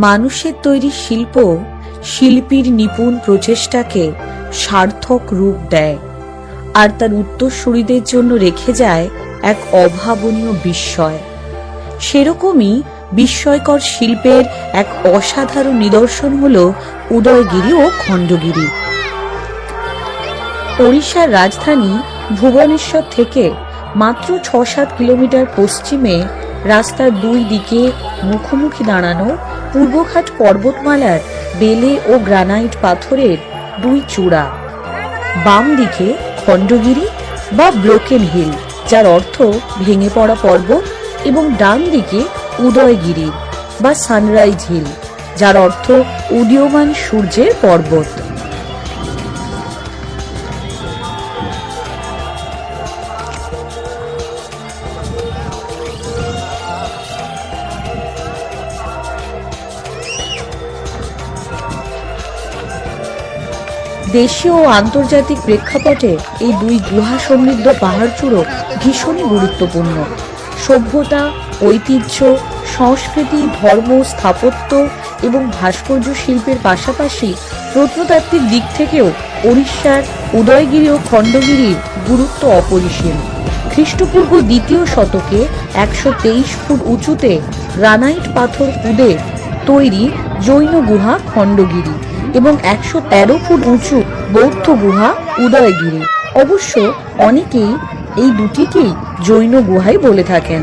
মানুষের তৈরি শিল্প শিল্পীর নিপুণ প্রচেষ্টাকে সার্থক রূপ দেয় আর তার উত্তরসূরিদের জন্য রেখে যায় এক অভাবনীয় বিস্ময়। সেরকমই বিস্ময়কর শিল্পের এক অসাধারণ নিদর্শন হল উদয়গিরি ও খণ্ডগিরি। ওড়িশার রাজধানী ভুবনেশ্বর থেকে মাত্র ৬-৭ কিলোমিটার পশ্চিমে রাস্তার দুই দিকে মুখোমুখি দাঁড়ানো পূর্বঘাট পর্বতমালার বেলে ও গ্রানাইট পাথরের দুই চূড়া। বাম দিকে খণ্ডগিরি বা ব্রোকেন হিল, যার অর্থ ভেঙে পড়া পর্বত, এবং ডান দিকে উদয়গিরি বা সানরাইজ হিল, যার অর্থ উদীয়মান সূর্যের পর্বত। দেশীয় ও আন্তর্জাতিক প্রেক্ষাপটে এই দুই গুহা সমৃদ্ধ পাহাড়চূড়ো ভীষণই গুরুত্বপূর্ণ। সভ্যতা, ঐতিহ্য, সংস্কৃতি, ধর্ম, স্থাপত্য এবং ভাস্কর্য শিল্পের পাশাপাশি প্রত্নতাত্ত্বিক দিক থেকেও ওড়িশার উদয়গিরি ও খণ্ডগিরির গুরুত্ব অপরিসীম। খ্রিস্টপূর্ব ২য় শতকে ১২৩ ফুট উঁচুতে গ্রানাইট পাথর খুদে তৈরি জৈন গুহা খণ্ডগিরি এবং ১১৩ ফুট উঁচু বৌদ্ধ গুহা উদয়গিরি। অবশ্য অনেকেই এই দুটিকেই জৈন গুহাই বলে থাকেন।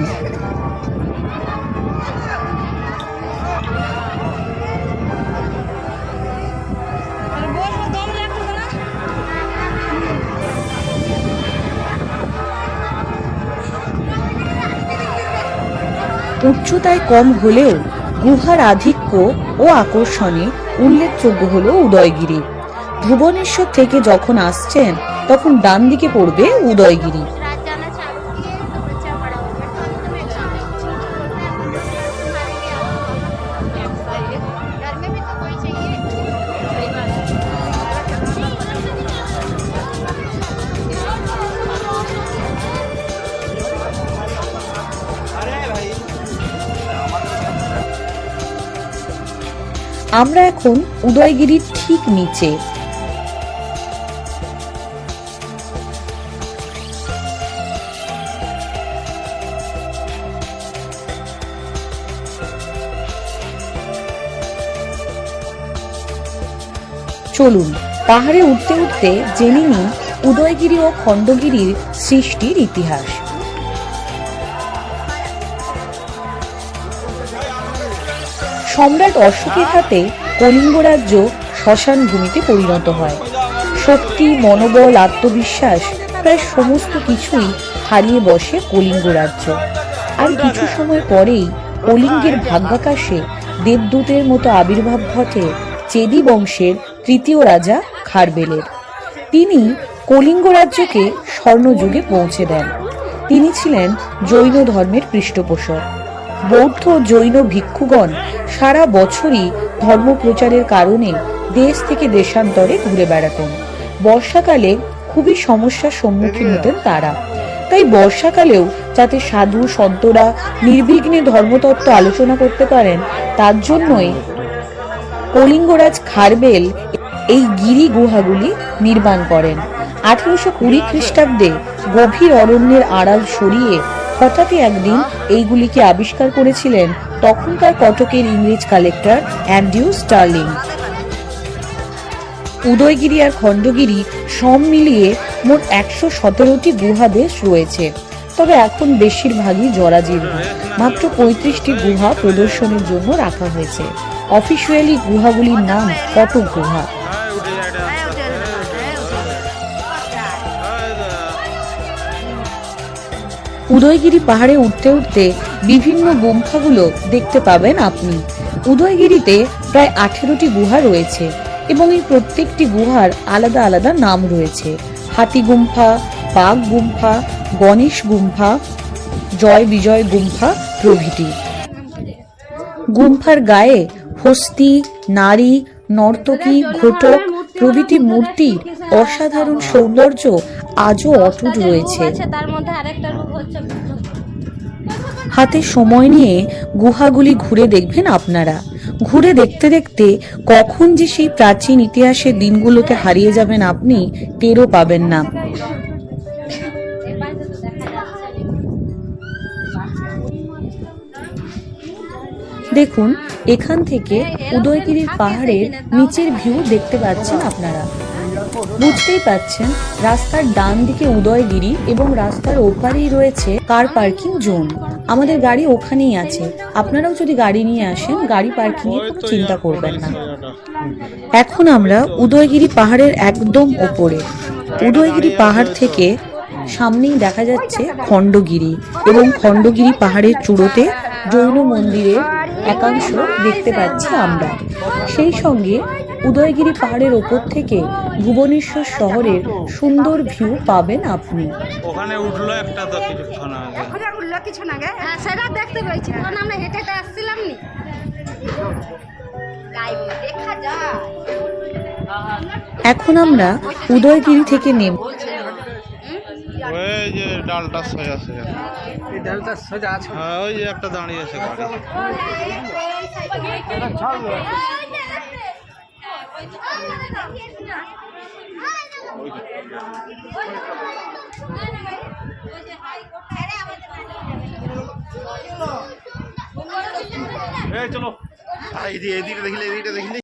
উচ্চতায় কম হলেও গুহার আধিক্য ও আকর্ষণে উল্লেখযোগ্য হলো উদয়গিরি। ভুবনেশ্বর থেকে যখন আসছেন তখন ডান দিকে পড়বে উদয়গিরি। আমরা এখন উদয়গিরির ঠিক নিচে। চলুন পাহাড়ে উঠতে উঠতে জেনে নিই উদয়গিরি ও খণ্ডগিরির সৃষ্টির ইতিহাস। সম্রাট অশোকের হাতে কলিঙ্গ রাজ্য শ্মশান ভূমিতে পরিণত হয়। শক্তি, মনোবল, আত্মবিশ্বাস প্রায় সমস্ত কিছুই হারিয়ে বসে কলিঙ্গ রাজ্য। আর কিছু সময় পরেই কলিঙ্গের ভাগ্যাকাশে দেবদূতের মতো আবির্ভাব ঘটে চেদি বংশের ৩য় রাজা খারবেলের। তিনি কলিঙ্গ রাজ্যকে স্বর্ণযুগে পৌঁছে দেন। তিনি ছিলেন জৈন ধর্মের পৃষ্ঠপোষক। বৌদ্ধ জৈন ভিক্ষুগণ সারা বছরই ধর্ম প্রচারের কারণে দেশ থেকে দেশান্তরে ঘুরে বেড়াতেন। বর্ষাকালে খুবই সমস্যার সম্মুখীন হতেন তারা। তাই বর্ষাকালেও যাতে সাধু সন্তরা নির্বিঘ্নে ধর্মতত্ত্ব আলোচনা করতে পারেন, তার জন্যই কলিঙ্গরাজ খারবেল এই গিরি গুহাগুলি নির্মাণ করেন। ১৮২০ খ্রিস্টাব্দে গভীর অরণ্যের আড়াল সরিয়ে হঠাৎই একদিন এইগুলিকে আবিষ্কার করেছিলেন তখনকার কটকের ইংরেজ কালেক্টর অ্যান্ড্রিউ স্টার্লিং। উদয়গিরি আর খণ্ডগিরি সব মিলিয়ে মোট ১১৭টি গুহাদেশ রয়েছে। তবে এখন বেশিরভাগই জরাজীর্ণ। মাত্র ৩৫টি গুহা প্রদর্শনের জন্য রাখা হয়েছে। অফিসিয়ালি গুহাগুলির নাম কটক গুহা। উদয়গিরি পাহাড়ে উঠতে উঠতে বিভিন্ন গুম্ফাগুলো দেখতে পাবেন আপনি। উদয়গিরিতে প্রায় ১৮টি গুহা রয়েছে এবং এই প্রত্যেকটি গুহার আলাদা আলাদা নাম রয়েছে। হাতি গুম্ফা, বাঘ গুম্ফা, গণেশ গুম্ফা, জয় বিজয় গুম্ফা প্রভৃতি। গুম্ফার গায়ে হস্তি, নারী, নর্তকী, ঘটক প্রভৃতি মূর্তির অসাধারণ সৌন্দর্য আজও অটুট রয়েছে। হাতে সময় নিয়ে গুহাগুলি ঘুরে দেখবেন আপনারা। ঘুরে দেখতে দেখতে কখন যে সেই প্রাচীন ইতিহাসের দিনগুলোকে হারিয়ে যাবেন আপনি টেরও পাবেন না। দেখুন, এখান থেকে উদয়গিরির পাহাড়ের নিচের ভিউ দেখতে পাচ্ছেন আপনারা। বুঝতেই পাচ্ছেন রাস্তার ডান দিকে উদয়গিরি এবং রাস্তার ওপারেই রয়েছে কার পার্কিং জোন। আমাদের গাড়ি ওখানেই আছে। আপনারাও যদি গাড়ি নিয়ে আসেন, গাড়ি পার্কিং এর কোনো চিন্তা করবেন না। এখন আমরা উদয়গিরি পাহাড়ের একদম ওপরে। উদয়গিরি পাহাড় থেকে সামনেই দেখা যাচ্ছে খণ্ডগিরি, এবং খণ্ডগিরি পাহাড়ের চূড়োতে জৈন মন্দিরের একাংশ দেখতে পাচ্ছি আমরা। সেই সঙ্গে উদয়গিরি পাহাড়ের ওপর থেকে ভুবনেশ্বর শহরের সুন্দর ভিউ পাবেন আপনি। ওখানে উঠলো একটা তো কিছুক্ষণ আগে। ওখানে উঠলো কিছুক্ষণ আগে, হ্যাঁ সেটা দেখতে পেয়েছি, তখন আমরা হেঁটে হেঁটে আসছিলাম নি। দেখা যায়। এখন আমরা উদয়গিরি থেকে নেমে ওই যে ডালটা সোজা সোজা, এই ডালটা সোজা আছে। হ্যাঁ ওই যে একটা দাঁড়িয়ে আছে গাড়ি। এই চলো, এইদিকে দেখলে, এইদিকে দেখলে।